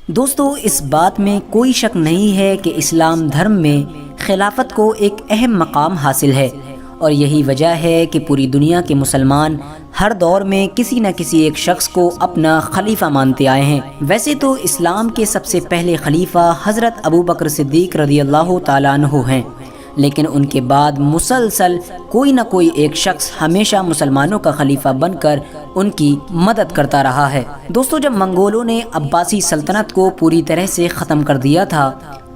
دوستو اس بات میں کوئی شک نہیں ہے کہ اسلام دھرم میں خلافت کو ایک اہم مقام حاصل ہے، اور یہی وجہ ہے کہ پوری دنیا کے مسلمان ہر دور میں کسی نہ کسی ایک شخص کو اپنا خلیفہ مانتے آئے ہیں۔ ویسے تو اسلام کے سب سے پہلے خلیفہ حضرت ابوبکر صدیق رضی اللہ تعالیٰ عنہ ہیں، لیکن ان کے بعد مسلسل کوئی نہ کوئی ایک شخص ہمیشہ مسلمانوں کا خلیفہ بن کر ان کی مدد کرتا رہا ہے۔ دوستو جب منگولوں نے عباسی سلطنت کو پوری طرح سے ختم کر دیا تھا،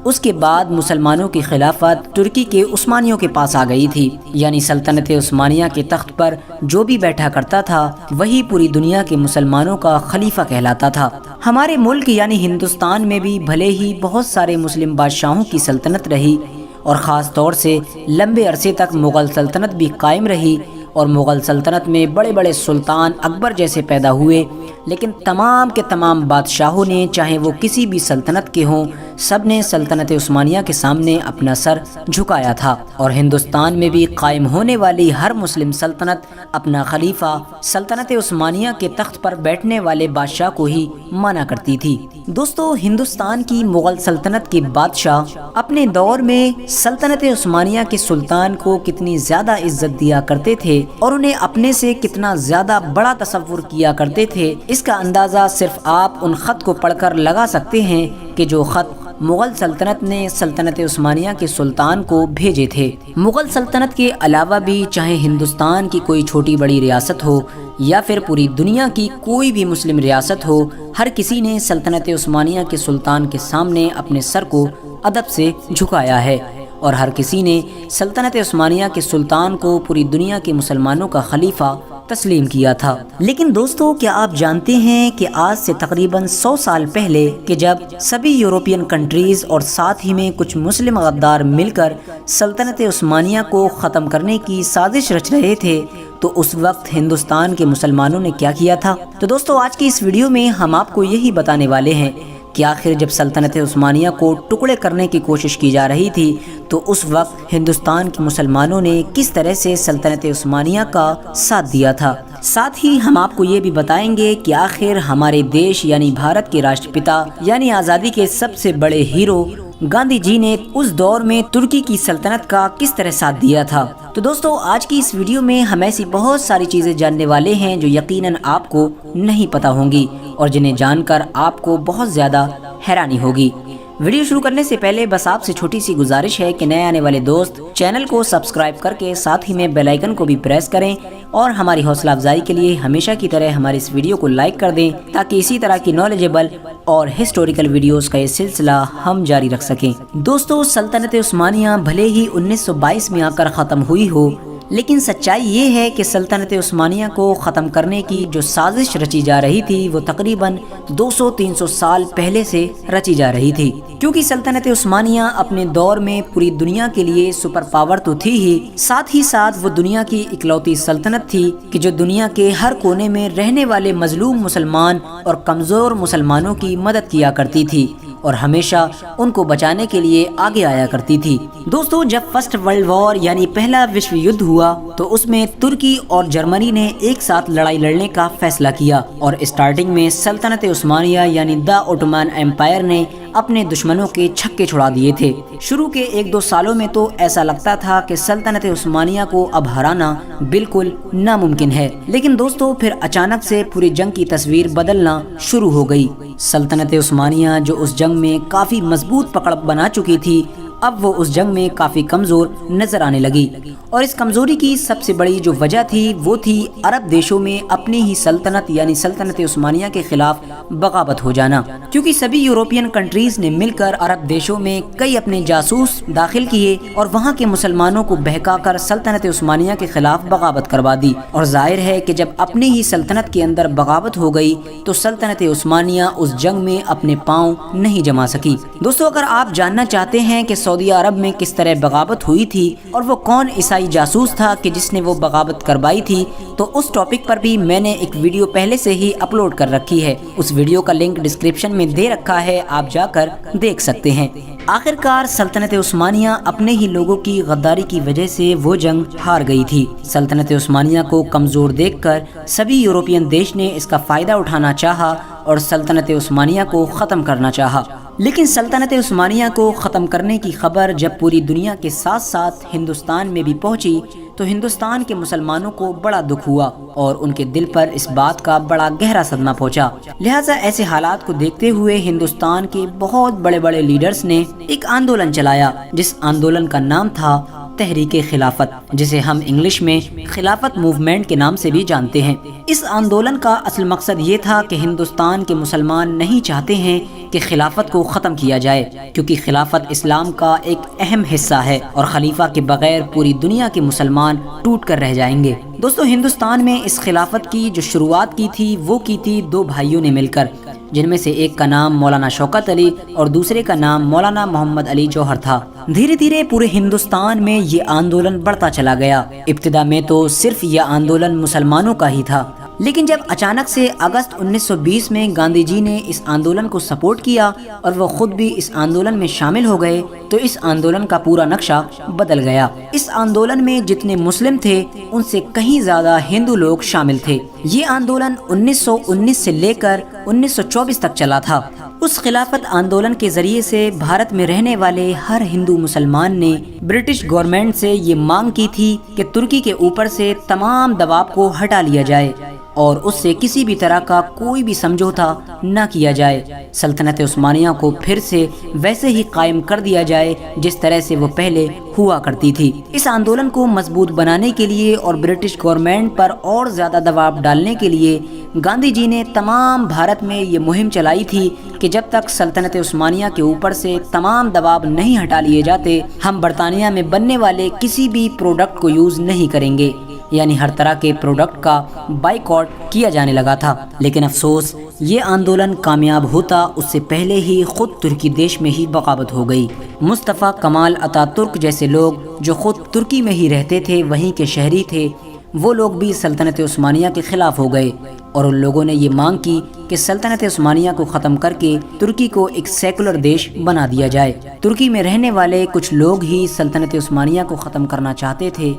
اس کے بعد مسلمانوں کی خلافت ترکی کے عثمانیوں کے پاس آ گئی تھی، یعنی سلطنت عثمانیہ کے تخت پر جو بھی بیٹھا کرتا تھا وہی پوری دنیا کے مسلمانوں کا خلیفہ کہلاتا تھا۔ ہمارے ملک یعنی ہندوستان میں بھی بھلے ہی بہت سارے مسلم بادشاہوں کی سلطنت رہی، اور خاص طور سے لمبے عرصے تک مغل سلطنت بھی قائم رہی، اور مغل سلطنت میں بڑے بڑے سلطان اکبر جیسے پیدا ہوئے، لیکن تمام کے تمام بادشاہوں نے، چاہے وہ کسی بھی سلطنت کے ہوں، سب نے سلطنت عثمانیہ کے سامنے اپنا سر جھکایا تھا، اور ہندوستان میں بھی قائم ہونے والی ہر مسلم سلطنت اپنا خلیفہ سلطنت عثمانیہ کے تخت پر بیٹھنے والے بادشاہ کو ہی مانا کرتی تھی۔ دوستو ہندوستان کی مغل سلطنت کے بادشاہ اپنے دور میں سلطنت عثمانیہ کے سلطان کو کتنی زیادہ عزت دیا کرتے تھے اور انہیں اپنے سے کتنا زیادہ بڑا تصور کیا کرتے تھے، اس کا اندازہ صرف آپ ان خط کو پڑھ کر لگا سکتے ہیں کہ جو خط مغل سلطنت نے سلطنت عثمانیہ کے سلطان کو بھیجے تھے۔ مغل سلطنت کے علاوہ بھی چاہے ہندوستان کی کوئی چھوٹی بڑی ریاست ہو یا پھر پوری دنیا کی کوئی بھی مسلم ریاست ہو، ہر کسی نے سلطنت عثمانیہ کے سلطان کے سامنے اپنے سر کو ادب سے جھکایا ہے، اور ہر کسی نے سلطنت عثمانیہ کے سلطان کو پوری دنیا کے مسلمانوں کا خلیفہ تسلیم کیا تھا۔ لیکن دوستو کیا آپ جانتے ہیں کہ آج سے تقریباً 100 سال پہلے کہ جب سبھی یورپین کنٹریز اور ساتھ ہی میں کچھ مسلم غدار مل کر سلطنت عثمانیہ کو ختم کرنے کی سازش رچ رہے تھے، تو اس وقت ہندوستان کے مسلمانوں نے کیا کیا تھا؟ تو دوستو آج کی اس ویڈیو میں ہم آپ کو یہی بتانے والے ہیں کہ آخر جب سلطنت عثمانیہ کو ٹکڑے کرنے کی کوشش کی جا رہی تھی تو اس وقت ہندوستان کے مسلمانوں نے کس طرح سے سلطنت عثمانیہ کا ساتھ دیا تھا۔ ساتھ ہی ہم آپ کو یہ بھی بتائیں گے کہ آخر ہمارے دیش یعنی بھارت کے راشٹرپتا یعنی آزادی کے سب سے بڑے ہیرو گاندھی جی نے اس دور میں ترکی کی سلطنت کا کس طرح ساتھ دیا تھا۔ تو دوستو آج کی اس ویڈیو میں ہم ایسی بہت ساری چیزیں جاننے والے ہیں جو یقیناً آپ کو نہیں پتہ ہوں گی اور جنہیں جان کر آپ کو بہت زیادہ حیرانی ہوگی۔ ویڈیو شروع کرنے سے پہلے بس آپ سے چھوٹی سی گزارش ہے کہ نئے آنے والے دوست چینل کو سبسکرائب کر کے ساتھ ہی میں بیل آئیکن کو بھی پریس کریں، اور ہماری حوصلہ افزائی کے لیے ہمیشہ کی طرح ہماری اس ویڈیو کو لائک کر دیں تاکہ اسی طرح کی نالجیبل اور ہسٹوریکل ویڈیوز کا یہ سلسلہ ہم جاری رکھ سکیں۔ دوستو سلطنت عثمانیہ بھلے ہی 1922 میں آ کر ختم ہوئی ہو، لیکن سچائی یہ ہے کہ سلطنت عثمانیہ کو ختم کرنے کی جو سازش رچی جا رہی تھی وہ تقریباً 200-300 سال پہلے سے رچی جا رہی تھی، کیونکہ سلطنت عثمانیہ اپنے دور میں پوری دنیا کے لیے سپر پاور تو تھی ہی ساتھ وہ دنیا کی اکلوتی سلطنت تھی کہ جو دنیا کے ہر کونے میں رہنے والے مظلوم مسلمان اور کمزور مسلمانوں کی مدد کیا کرتی تھی اور ہمیشہ ان کو بچانے کے لیے آگے آیا کرتی تھی۔ دوستو جب فرسٹ ورلڈ وار یعنی پہلا وشو یدھ ہوا تو اس میں ترکی اور جرمنی نے ایک ساتھ لڑائی لڑنے کا فیصلہ کیا، اور اسٹارٹنگ میں سلطنت عثمانیہ یعنی دا اوٹومان ایمپائر نے اپنے دشمنوں کے چھکے چھڑا دیے تھے۔ شروع کے 1-2 سالوں میں تو ایسا لگتا تھا کہ سلطنت عثمانیہ کو اب ہرانا بالکل ناممکن ہے، لیکن دوستو پھر اچانک سے پوری جنگ کی تصویر بدلنا شروع ہو گئی۔ سلطنت عثمانیہ جو اس جنگ میں کافی مضبوط پکڑ بنا چکی تھی، اب وہ اس جنگ میں کافی کمزور نظر آنے لگی، اور اس کمزوری کی سب سے بڑی جو وجہ تھی وہ تھی عرب دیشوں میں اپنی ہی سلطنت یعنی سلطنت عثمانیہ کے خلاف بغاوت ہو جانا، کیونکہ سبھی یورپین کنٹریز نے مل کر عرب دیشوں میں کئی اپنے جاسوس داخل کیے اور وہاں کے مسلمانوں کو بہکا کر سلطنت عثمانیہ کے خلاف بغاوت کروا دی، اور ظاہر ہے کہ جب اپنی ہی سلطنت کے اندر بغاوت ہو گئی تو سلطنت عثمانیہ اس جنگ میں اپنے پاؤں نہیں جما سکی۔ دوستو اگر آپ جاننا چاہتے ہیں کہ سعودی عرب میں کس طرح بغاوت ہوئی تھی اور وہ کون عیسائی جاسوس تھا کہ جس نے وہ بغاوت کروائی تھی، تو اس ٹاپک پر بھی میں نے ایک ویڈیو پہلے سے ہی اپلوڈ کر رکھی ہے، اس ویڈیو کا لنک ڈسکرپشن میں دے رکھا ہے، آپ جا کر دیکھ سکتے ہیں۔ آخرکار سلطنت عثمانیہ اپنے ہی لوگوں کی غداری کی وجہ سے وہ جنگ ہار گئی تھی۔ سلطنت عثمانیہ کو کمزور دیکھ کر سبھی یورپین دیش نے اس کا فائدہ اٹھانا چاہا اور سلطنت عثمانیہ کو ختم کرنا چاہا۔ لیکن سلطنت عثمانیہ کو ختم کرنے کی خبر جب پوری دنیا کے ساتھ ساتھ ہندوستان میں بھی پہنچی تو ہندوستان کے مسلمانوں کو بڑا دکھ ہوا اور ان کے دل پر اس بات کا بڑا گہرا صدمہ پہنچا۔ لہٰذا ایسے حالات کو دیکھتے ہوئے ہندوستان کے بہت بڑے بڑے لیڈرز نے ایک آندولن چلایا جس آندولن کا نام تھا تحریک خلافت، جسے ہم انگلش میں خلافت موومنٹ کے نام سے بھی جانتے ہیں۔ اس آندولن کا اصل مقصد یہ تھا کہ ہندوستان کے مسلمان نہیں چاہتے ہیں کہ خلافت کو ختم کیا جائے، کیونکہ خلافت اسلام کا ایک اہم حصہ ہے اور خلیفہ کے بغیر پوری دنیا کے مسلمان ٹوٹ کر رہ جائیں گے۔ دوستو، ہندوستان میں اس خلافت کی جو شروعات کی تھی وہ کی تھی دو بھائیوں نے مل کر، جن میں سے ایک کا نام مولانا شوکت علی اور دوسرے کا نام مولانا محمد علی جوہر تھا۔ دھیرے دھیرے پورے ہندوستان میں یہ آندولن بڑھتا چلا گیا۔ ابتدا میں تو صرف یہ آندولن مسلمانوں کا ہی تھا، لیکن جب اچانک سے اگست 1920 میں گاندھی جی نے اس آندولن کو سپورٹ کیا اور وہ خود بھی اس آندولن میں شامل ہو گئے تو اس آندولن کا پورا نقشہ بدل گیا۔ اس آندولن میں جتنے مسلم تھے ان سے کہیں زیادہ ہندو لوگ شامل تھے۔ یہ آندولن 1919 سے لے کر 1924 تک چلا تھا۔ اس خلافت آندولن کے ذریعے سے بھارت میں رہنے والے ہر ہندو مسلمان نے برٹش گورنمنٹ سے یہ مانگ کی تھی کہ ترکی کے اوپر سے تمام دباؤ کو ہٹا لیا جائے اور اس سے کسی بھی طرح کا کوئی بھی سمجھوتا نہ کیا جائے، سلطنت عثمانیہ کو پھر سے ویسے ہی قائم کر دیا جائے جس طرح سے وہ پہلے ہوا کرتی تھی۔ اس آندولن کو مضبوط بنانے کے لیے اور برٹش گورنمنٹ پر اور زیادہ دباؤ ڈالنے کے لیے گاندھی جی نے تمام بھارت میں یہ مہم چلائی تھی کہ جب تک سلطنت عثمانیہ کے اوپر سے تمام دباؤ نہیں ہٹا لیے جاتے ہم برطانیہ میں بننے والے کسی بھی پروڈکٹ کو یوز نہیں کریں گے، یعنی ہر طرح کے پروڈکٹ کا بائیکاٹ کیا جانے لگا تھا۔ لیکن افسوس یہ آندولن کامیاب ہوتا اس سے پہلے ہی خود ترکی دیش میں ہی بغاوت ہو گئی۔ مصطفیٰ کمال اتا ترک جیسے لوگ جو خود ترکی میں ہی رہتے تھے، وہیں کے شہری تھے، وہ لوگ بھی سلطنت عثمانیہ کے خلاف ہو گئے اور ان لوگوں نے یہ مانگ کی کہ سلطنت عثمانیہ کو ختم کر کے ترکی کو ایک سیکولر دیش بنا دیا جائے۔ ترکی میں رہنے والے کچھ لوگ ہی سلطنت عثمانیہ کو ختم کرنا چاہتے تھے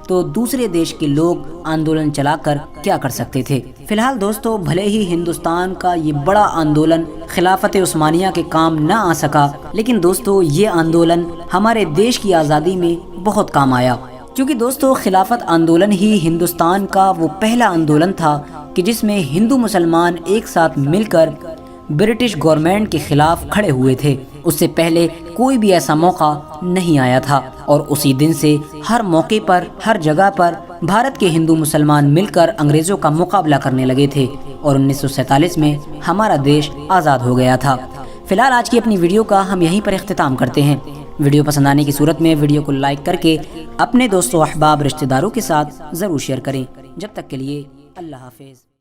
تو دوسرے دیش کے لوگ آندولن چلا کر کیا کر سکتے تھے۔ فی الحال دوستو، بھلے ہی ہندوستان کا یہ بڑا آندولن خلافت عثمانیہ کے کام نہ آ سکا، لیکن دوستو یہ آندولن ہمارے دیش کی آزادی میں بہت کام آیا، کیونکہ دوستو خلافت آندولن ہی ہندوستان کا وہ پہلا آندولن تھا کہ جس میں ہندو مسلمان ایک ساتھ مل کر برٹش گورنمنٹ کے خلاف کھڑے ہوئے تھے۔ اس سے پہلے کوئی بھی ایسا موقع نہیں آیا تھا اور اسی دن سے ہر موقع پر، ہر جگہ پر بھارت کے ہندو مسلمان مل کر انگریزوں کا مقابلہ کرنے لگے تھے اور 1947 میں ہمارا دیش آزاد ہو گیا تھا۔ فی الحال آج کی اپنی ویڈیو کا ہم یہیں پر اختتام کرتے ہیں۔ ویڈیو پسند آنے کی صورت میں ویڈیو کو لائک کر کے اپنے دوستوں، احباب، رشتہ داروں کے ساتھ ضرور شیئر کریں۔ جب تک کے لیے اللہ حافظ۔